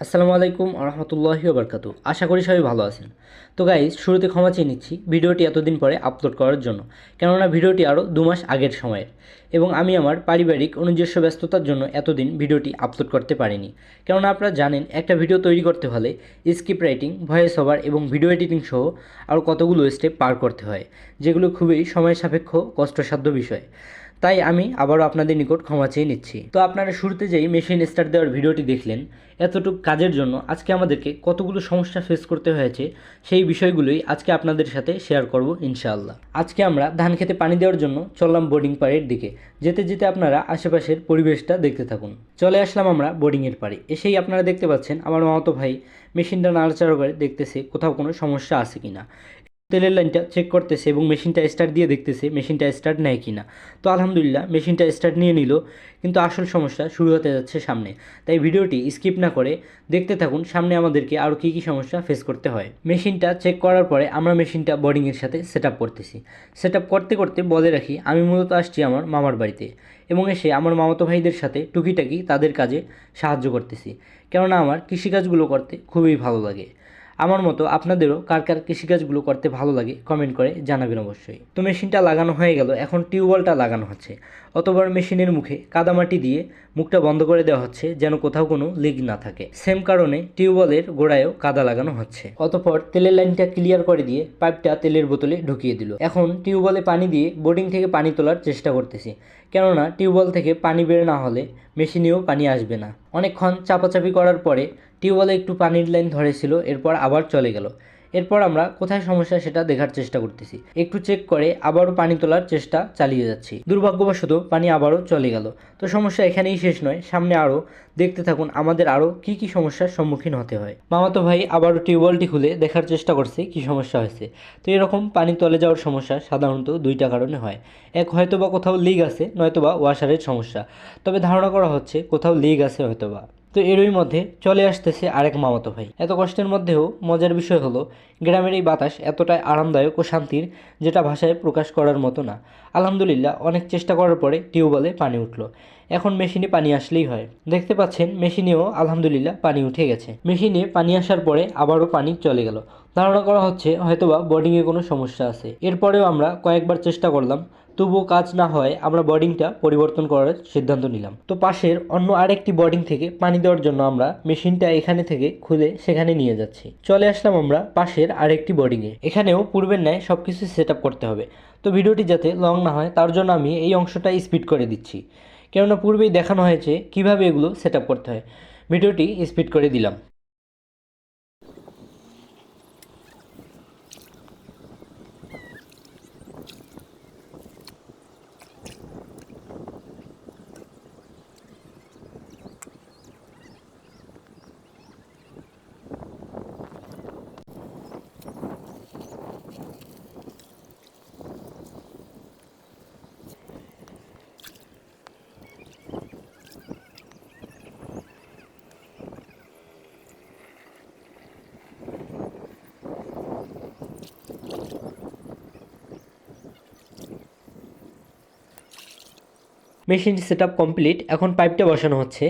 আসসালামু আলাইকুম রহমতুল্লাহি ওবরকাতু। আশা করি সবাই ভালো আছেন। তো গাইজ, শুরুতে ক্ষমা চেয়ে নিচ্ছি ভিডিওটি এতদিন পরে আপলোড করার জন্য, কেননা ভিডিওটি আরও 2 মাস আগের সময়ের এবং আমি আমার পারিবারিক ও নিজস্ব ব্যস্ততার জন্য এতদিন ভিডিওটি আপলোড করতে পারিনি। কেননা আপনারা জানেন, একটা ভিডিও তৈরি করতে হলে স্ক্রিপ্ট রাইটিং, ভয়েস ওভার এবং ভিডিও এডিটিং সহ আরও কতগুলো স্টেপ পার করতে হয়, যেগুলো খুবই সময় সাপেক্ষ, কষ্টসাধ্য বিষয়। তাই আমি আবারও আপনাদের নিকট ক্ষমা চেয়ে নিচ্ছি। তো আপনারা শুরুতে যেই মেশিন স্টার্ট দেওয়ার ভিডিওটি দেখলেন, এতটুকু কাজের জন্য আজকে আমাদেরকে কতগুলো সমস্যা ফেস করতে হয়েছে সেই বিষয়গুলোই আজকে আপনাদের সাথে শেয়ার করব ইনশাআল্লাহ। আজকে আমরা ধান খেতে পানি দেওয়ার জন্য চললাম বোর্ডিং পাড়ের দিকে। যেতে যেতে আপনারা আশেপাশের পরিবেশটা দেখতে থাকুন। চলে আসলাম আমরা বোর্ডিংয়ের পাড়ে। এসেই আপনারা দেখতে পাচ্ছেন আমার মামাতো ভাই মেশিনটা নাড়াচাড়া করে দেখতেছে কোথাও কোনো সমস্যা আছে কিনা। তেলের লাইনটা চেক করতেছে এবং মেশিনটা স্টার্ট দিয়ে দেখতেছে মেশিনটা স্টার্ট নেয় কিনা। তো আলহামদুলিল্লাহ মেশিনটা স্টার্ট নিয়ে নিল, কিন্তু আসল সমস্যা শুরু হতে যাচ্ছে সামনে। তাই ভিডিওটি স্কিপ না করে দেখতে থাকুন সামনে আমাদেরকে আরও কী কী সমস্যা ফেস করতে হয়। মেশিনটা চেক করার পরে আমরা মেশিনটা বোর্ডিংয়ের সাথে সেট আপ করতেছি। সেট আপ করতে করতে বলে রাখি, আমি মূলত আসছি আমার মামার বাড়িতে এবং এসে আমার মামাতো ভাইদের সাথে টুকিটাকি তাদের কাজে সাহায্য করতেছি, কেননা আমার কৃষিকাজগুলো করতে খুবই ভালো লাগে। আমার মতো আপনাদেরও কার কার কৃষিকাজগুলো করতে ভালো লাগে কমেন্ট করে জানাবেন অবশ্যই। তো মেশিনটা লাগানো হয়ে গেল, এখন টিউবওয়েলটা লাগানো হচ্ছে। অতবার মেশিনের মুখে কাদামাটি দিয়ে মুখটা বন্ধ করে দেওয়া হচ্ছে যেন কোথাও কোনো লিক না থাকে। সেম কারণে টিউবওয়েলের গোড়ায়ও কাদা লাগানো হচ্ছে। অতপর তেলের লাইনটা ক্লিয়ার করে দিয়ে পাইপটা তেলের বোতলে ঢুকিয়ে দিল। এখন টিউবওয়েলে পানি দিয়ে বোর্ডিং থেকে পানি তোলার চেষ্টা করতেছি, কেননা টিউবওয়েল থেকে পানি বের না হলে মেশিনেও পানি আসবে না। অনেকক্ষণ চাপাচাপি করার পরে টিউবওয়েলে একটু পানির লাইন ধরেছিল, এরপর আবার চলে গেল। এরপর আমরা কোথায় সমস্যা সেটা দেখার চেষ্টা করতেছি। একটু চেক করে আবারও পানি তোলার চেষ্টা চালিয়ে যাচ্ছি। দুর্ভাগ্যবশত পানি আবারও চলে গেল। তো সমস্যা এখানেই শেষ নয়, সামনে আরও দেখতে থাকুন আমাদের আরও কি কি সমস্যার সম্মুখীন হতে হয়। মামাতো ভাই আবারও টিউবওয়েলটি খুলে দেখার চেষ্টা করছে কি সমস্যা হয়েছে। তো এরকম পানি তলে যাওয়ার সমস্যা সাধারণত 2টা কারণে হয়। এক, হয়তোবা কোথাও লিক আছে, নয়তোবা ওয়াশারের সমস্যা। তবে ধারণা করা হচ্ছে কোথাও লিক আছে হয়তোবা। তো এরই মধ্যে চলে আসতেছে আরেক মামাতো ভাই। এত কষ্টের মধ্যেও মজার বিষয় হলো, গ্রামের এই বাতাস এতটাই আরামদায়ক ও শান্তির, যেটা ভাষায় প্রকাশ করার মতো না। আলহামদুলিল্লাহ অনেক চেষ্টা করার পরে টিউবওয়েলে পানি উঠলো। এখন মেশিনে পানি আসলেই হয়। দেখতে পাচ্ছেন মেশিনেও আলহামদুলিল্লাহ পানি উঠে গেছে। মেশিনে পানি আসার পরে আবারও পানি চলে গেল। ধারণা করা হচ্ছে হয়তোবা বোর্ডিংয়ে কোনো সমস্যা আছে। এরপরেও আমরা কয়েকবার চেষ্টা করলাম, তবুও কাজ না হয় আমরা বোর্ডিংটা পরিবর্তন করার সিদ্ধান্ত নিলাম। তো পাশের অন্য আরেকটি বোর্ডিং থেকে পানি দেওয়ার জন্য আমরা মেশিনটা এখানে থেকে খুলে সেখানে নিয়ে যাচ্ছি। চলে আসলাম আমরা পাশের আরেকটি বোর্ডিংয়ে। এখানেও পূর্বের ন্যায় সব কিছু সেট আপ করতে হবে। তো ভিডিওটি যাতে লং না হয় তার জন্য আমি এই অংশটা স্পিড করে দিচ্ছি, কেননা পূর্বেই দেখানো হয়েছে কিভাবে এগুলো সেট আপ করতে হয়। ভিডিওটি স্পিড করে দিলাম। মেশিনটি সেট আপ কমপ্লিট। এখন পাইপটা বসানো হচ্ছে,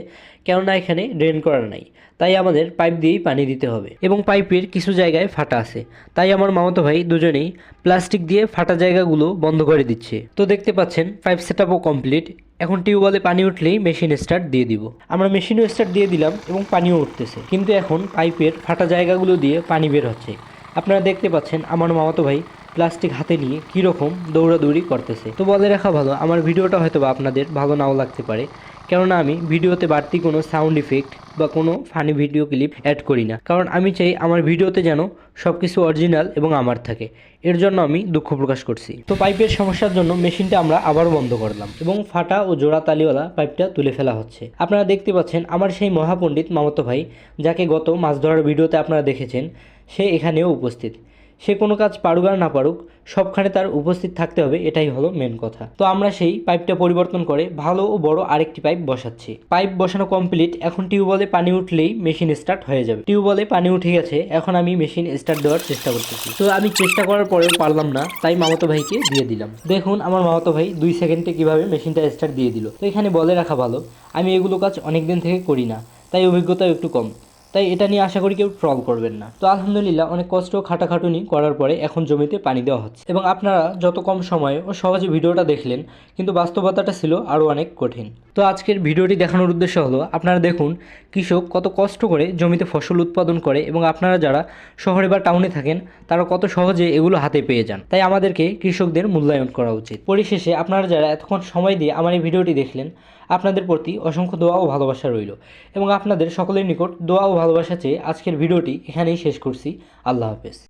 কেননা এখানে ড্রেন করা নাই, তাই আমাদের পাইপ দিয়েই পানি দিতে হবে এবং পাইপের কিছু জায়গায় ফাটা আছে। তাই আমার মামাতো ভাই দুজনেই প্লাস্টিক দিয়ে ফাটা জায়গাগুলো বন্ধ করে দিচ্ছে। তো দেখতে পাচ্ছেন পাইপ সেট আপও কমপ্লিট। এখন টিউবওয়েলে পানি উঠলেই মেশিন স্টার্ট দিয়ে দিব। আমরা মেশিনও স্টার্ট দিয়ে দিলাম এবং পানিও উঠতেছে, কিন্তু এখন পাইপের ফাটা জায়গাগুলো দিয়ে পানি বের হচ্ছে। আপনারা দেখতে পাচ্ছেন আমার মামাতো ভাই প্লাস্টিক হাতে নিয়ে কীরকম দৌড়াদৌড়ি করতেছে। তো বলে রাখা ভালো, আমার ভিডিওটা হয়তো বা আপনাদের ভালো নাও লাগতে পারে, কেননা আমি ভিডিওতে বাড়তি কোনো সাউন্ড ইফেক্ট বা কোনো ফানি ভিডিও ক্লিপ অ্যাড করি না, কারণ আমি চাই আমার ভিডিওতে যেন সব কিছু অরিজিনাল এবং আমার থাকে। এর জন্য আমি দুঃখ প্রকাশ করছি। তো পাইপের সমস্যার জন্য মেশিনটা আমরা আবারও বন্ধ করলাম এবং ফাটা ও জোড়া তালিওয়ালা পাইপটা তুলে ফেলা হচ্ছে। আপনারা দেখতে পাচ্ছেন আমার সেই মহাপণ্ডিত মামাতো ভাই, যাকে গত মাছ ধরার ভিডিওতে আপনারা দেখেছেন, সে এখানেও উপস্থিত। সে কোনো কাজ পারুক আর না পারুক, সবখানে তার উপস্থিত থাকতে হবে, এটাই হলো মেন কথা। তো আমরা সেই পাইপটা পরিবর্তন করে ভালো ও বড় আরেকটি পাইপ বসাচ্ছি। পাইপ বসানো কমপ্লিট। এখন টিউবওয়েলে পানি উঠলেই মেশিন স্টার্ট হয়ে যাবে। টিউবওয়েলে পানি উঠে গেছে, এখন আমি মেশিন স্টার্ট দেওয়ার চেষ্টা করতেছি। তো আমি চেষ্টা করার পরেও পারলাম না, তাই মামাতো ভাইকে দিয়ে দিলাম। দেখুন আমার মামাতো ভাই 2 সেকেন্ডে কিভাবে মেশিনটা স্টার্ট দিয়ে দিল। তো এখানে বলে রাখা ভালো, আমি এগুলো কাজ অনেক দিন থেকে করি না, তাই অভিজ্ঞতাও একটু কম। তাই তাই এটা নিয়ে আশা করি কেউ ট্রল করবেন না। তো আলহামদুলিল্লাহ অনেক কষ্ট খাটাখাটুনি করার পরে এখন জমিতে পানি দেওয়া হচ্ছে, এবং আপনারা যত কম সময়ে ও সহজে ভিডিওটা দেখলেন, কিন্তু বাস্তবতাটা ছিল আরও অনেক কঠিন। তো আজকের ভিডিওটি দেখানোর উদ্দেশ্য হলো আপনারা দেখুন কৃষক কত কষ্ট করে জমিতে ফসল উৎপাদন করে, এবং আপনারা যারা শহরে বা টাউনে থাকেন তারা কত সহজে এগুলো হাতে পেয়ে যান। তাই আমাদেরকে কৃষকদের মূল্যায়ন করা উচিত। পরিশেষে আপনারা যারা এতক্ষণ সময় দিয়ে আমার এই ভিডিওটি দেখলেন, আপনাদের প্রতি অসংখ্য দোয়া ও ভালোবাসা রইল, এবং আপনাদের সকলের নিকট দোয়া ও ভালোবাসা চেয়ে আজকের ভিডিওটি এখানেই শেষ করছি। আল্লাহ হাফেজ।